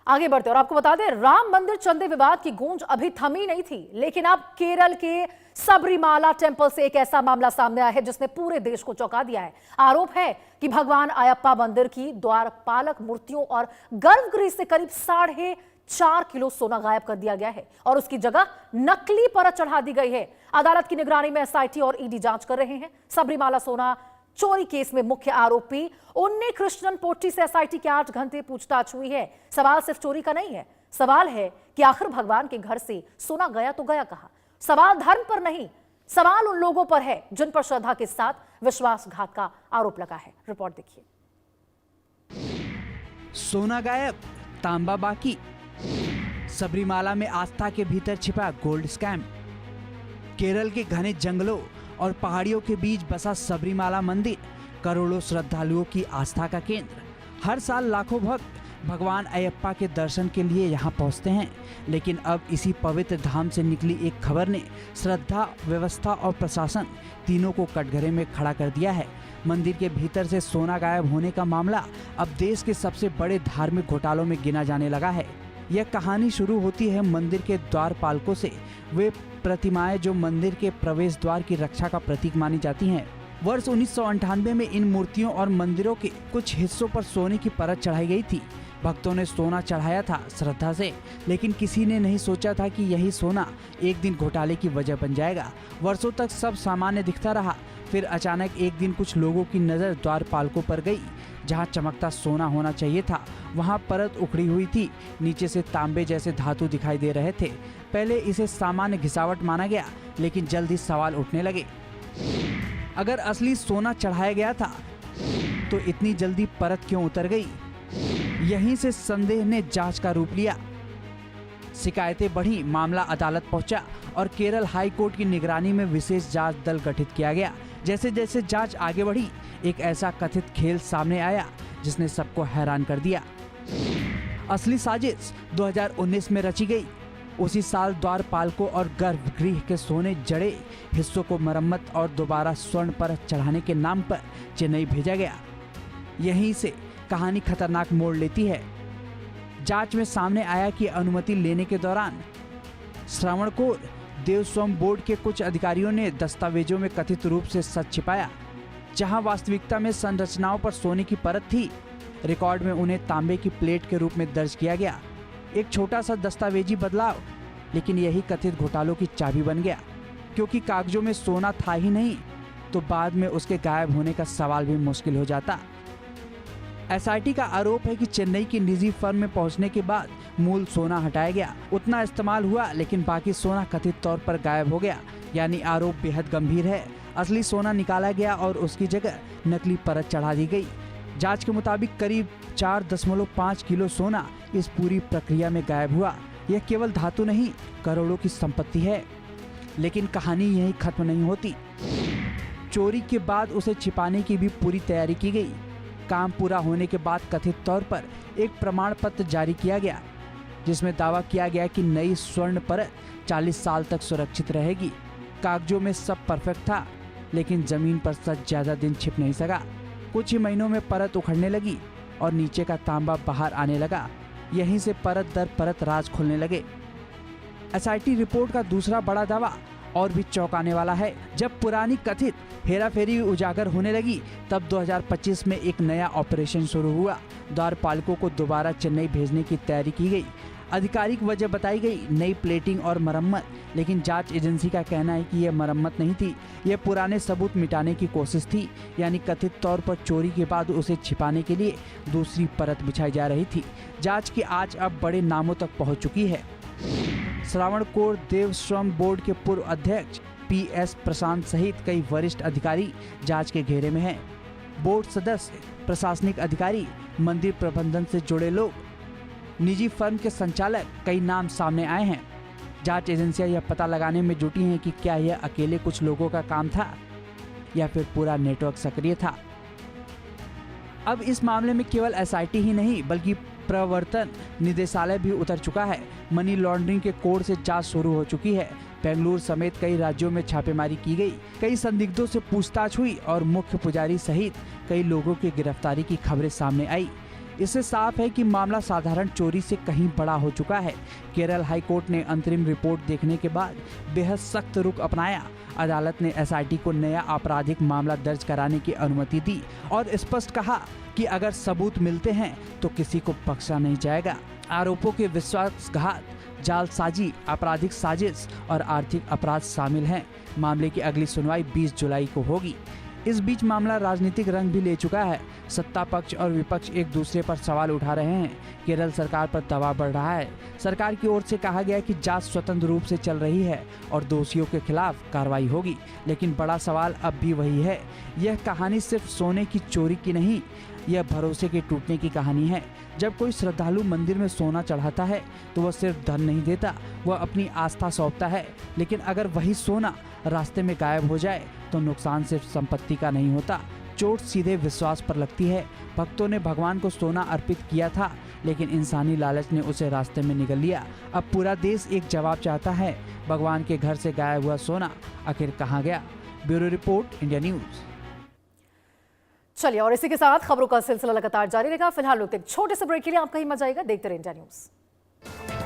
आगे बढ़ते और आपको बता दें, राम मंदिर चंदे विवाद की गूंज अभी थमी नहीं थी, लेकिन अब केरल के सबरीमाला टेंपल से एक ऐसा मामला सामने आया है जिसने पूरे देश को चौंका दिया है। आरोप है कि भगवान अयप्पा मंदिर की द्वारपालक मूर्तियों और गर्भगृह से करीब 4.5 किलो सोना गायब कर दिया गया है और उसकी जगह नकली परत चढ़ा दी गई है। अदालत की निगरानी में एसआईटी और ईडी जांच कर रहे हैं। सबरीमाला सोना चोरी केस में मुख्य आरोपी उन्नी कृष्णन पोट्टी से एसआईटी के 8 घंटे पूछताछ हुई है। सवाल सिर्फ चोरी का नहीं है, सवाल है कि आखिर भगवान के घर से सोना गया तो गया कहां। सवाल धर्म पर नहीं, सवाल उन लोगों पर है जिन पर श्रद्धा के साथ विश्वासघात का आरोप लगा है। रिपोर्ट देखिए। सोना गायब, तांबा बाकी, सबरीमाला में आस्था के भीतर छिपा गोल्ड स्कैम। केरल के घने जंगलों और पहाड़ियों के बीच बसा सबरीमाला मंदिर करोड़ों श्रद्धालुओं की आस्था का केंद्र। हर साल लाखों भक्त भगवान अयप्पा के दर्शन के लिए यहाँ पहुँचते हैं, लेकिन अब इसी पवित्र धाम से निकली एक खबर ने श्रद्धा, व्यवस्था और प्रशासन तीनों को कटघरे में खड़ा कर दिया है। मंदिर के भीतर से सोना गायब होने का मामला अब देश के सबसे बड़े धार्मिक घोटालों में गिना जाने लगा है। यह कहानी शुरू होती है मंदिर के द्वारपालकों से। वे प्रतिमाएं जो मंदिर के प्रवेश द्वार की रक्षा का प्रतीक मानी जाती हैं। वर्ष 1998 में इन मूर्तियों और मंदिरों के कुछ हिस्सों पर सोने की परत चढ़ाई गई थी। भक्तों ने सोना चढ़ाया था श्रद्धा से, लेकिन किसी ने नहीं सोचा था कि यही सोना एक दिन घोटाले की वजह बन जाएगा। वर्षों तक सब सामान्य दिखता रहा, फिर अचानक एक दिन कुछ लोगों की नज़र द्वारपालकों पर गई। जहां चमकता सोना होना चाहिए था, वहां परत उखड़ी हुई थी। नीचे से तांबे जैसे धातु दिखाई दे रहे थे। पहले इसे सामान्य घिसावट माना गया, लेकिन जल्द ही सवाल उठने लगे। अगर असली सोना चढ़ाया गया था तो इतनी जल्दी परत क्यों उतर गई? यहीं से संदेह ने जांच का रूप लिया। शिकायतें बढ़ी, मामला अदालत पहुंचा और केरल हाई कोर्ट की निगरानी में विशेष जांच दल गठित किया गया। जैसे जैसे जांच आगे बढ़ी, एक ऐसा कथित खेल सामने आया जिसने सबको हैरान कर दिया। असली साजिश 2019 में रची गई। उसी साल द्वारपालकों और गर्भगृह के सोने जड़े हिस्सों को मरम्मत और दोबारा स्वर्ण परत चढ़ाने के नाम पर चेन्नई भेजा गया। यहीं से कहानी खतरनाक मोड़ लेती है। जांच में सामने आया कि अनुमति लेने के दौरान श्रावणकोर देवस्थानम बोर्ड के कुछ अधिकारियों ने दस्तावेजों में कथित रूप से सच छिपाया। जहां वास्तविकता में संरचनाओं पर सोने की परत थी, रिकॉर्ड में उन्हें तांबे की प्लेट के रूप में दर्ज किया गया। एक छोटा सा दस्तावेजी बदलाव, लेकिन यही कथित घोटालों की चाबी बन गया। क्योंकि कागजों में सोना था ही नहीं, तो बाद में उसके गायब होने का सवाल भी मुश्किल हो जाता। एसआईटी का आरोप है कि चेन्नई की निजी फर्म में पहुंचने के बाद मूल सोना हटाया गया। उतना इस्तेमाल हुआ, लेकिन बाकी सोना कथित तौर पर गायब हो गया। यानी आरोप बेहद गंभीर है। असली सोना निकाला गया और उसकी जगह नकली परत चढ़ा दी गई। जांच के मुताबिक करीब 4.5 किलो सोना इस पूरी प्रक्रिया में गायब हुआ। यह केवल धातु नहीं, करोड़ों की संपत्ति है। लेकिन कहानी यहीं खत्म नहीं होती। चोरी के बाद उसे छिपाने की भी पूरी तैयारी की गई। काम पूरा होने के बाद कथित तौर पर एक प्रमाण पत्र जारी किया गया, जिसमें दावा किया गया कि नई स्वर्ण परत 40 साल तक सुरक्षित रहेगी। कागजों में सब परफेक्ट था, लेकिन जमीन पर सच ज्यादा दिन छिप नहीं सका। कुछ ही महीनों में परत उखड़ने लगी और नीचे का तांबा बाहर आने लगा। यहीं से परत दर परत राज खुलने लगे। एसआईटी रिपोर्ट का दूसरा बड़ा दावा और भी चौंकाने वाला है। जब पुरानी कथित हेराफेरी उजागर होने लगी, तब 2025 में एक नया ऑपरेशन शुरू हुआ। द्वारपालकों को दोबारा चेन्नई भेजने की तैयारी की गई। आधिकारिक वजह बताई गई, नई प्लेटिंग और मरम्मत। लेकिन जांच एजेंसी का कहना है कि यह मरम्मत नहीं थी, यह पुराने सबूत मिटाने की कोशिश थी। यानी कथित तौर पर चोरी के बाद उसे छिपाने के लिए दूसरी परत बिछाई जा रही थी। जांच की आंच अब बड़े नामों तक पहुंच चुकी है। श्रावणकोर देवस्थानम बोर्ड के पूर्व अध्यक्ष PS प्रशांत सहित कई वरिष्ठ अधिकारी जांच के घेरे में हैं। बोर्ड सदस्य, प्रशासनिक अधिकारी, मंदिर प्रबंधन से जुड़े लोग, निजी फर्म के संचालक, कई नाम सामने आए हैं। जांच एजेंसियां यह पता लगाने में जुटी हैं कि क्या यह अकेले कुछ लोगों का काम था या फिर पूरा नेटवर्क सक्रिय था। अब इस मामले में केवल एसआईटी ही नहीं, बल्कि प्रवर्तन निदेशालय भी उतर चुका है। मनी लॉन्ड्रिंग के कोड से जांच शुरू हो चुकी है। बेंगलुरु समेत कई राज्यों में छापेमारी की गई। कई संदिग्धों से पूछताछ हुई और मुख्य पुजारी सहित कई लोगों की गिरफ्तारी की खबरें सामने आई। इससे साफ है कि मामला साधारण चोरी से कहीं बड़ा हो चुका है। केरल हाई कोर्ट ने अंतरिम रिपोर्ट देखने के बाद बेहद सख्त रुख अपनाया। अदालत ने एसआईटी को नया आपराधिक मामला दर्ज कराने की अनुमति दी और स्पष्ट कहा कि अगर सबूत मिलते हैं तो किसी को बख्शा नहीं जाएगा। आरोपों के विश्वासघात, जालसाजी, आपराधिक साजिश और आर्थिक अपराध शामिल हैं। मामले की अगली सुनवाई 20 जुलाई को होगी। इस बीच मामला राजनीतिक रंग भी ले चुका है। सत्ता पक्ष और विपक्ष एक दूसरे पर सवाल उठा रहे हैं। केरल सरकार पर दबाव बढ़ रहा है। सरकार की ओर से कहा गया कि जांच स्वतंत्र रूप से चल रही है और दोषियों के खिलाफ कार्रवाई होगी। लेकिन बड़ा सवाल अब भी वही है। यह कहानी सिर्फ सोने की चोरी की नहीं, यह भरोसे के टूटने की कहानी है। जब कोई श्रद्धालु मंदिर में सोना चढ़ाता है तो वह सिर्फ धन नहीं देता, वह अपनी आस्था सौंपता है। लेकिन अगर वही सोना रास्ते में गायब हो जाए तो नुकसान सिर्फ संपत्ति का नहीं होता, चोट सीधे विश्वास पर लगती है। भक्तों ने भगवान को सोना अर्पित किया था, लेकिन इंसानी लालच ने उसे रास्ते में निगल लिया। अब पूरा देश एक जवाब चाहता है। भगवान के घर से गायब हुआ सोना आखिर कहाँ गया? Bureau report, India news. चलिए, और इसी के साथ खबरों का सिलसिला लगातार जारी रहेगा। फिलहाल एक छोटे से ब्रेक के लिए आप कहीं मत जाइएगा, देखते रहिए इंडिया न्यूज।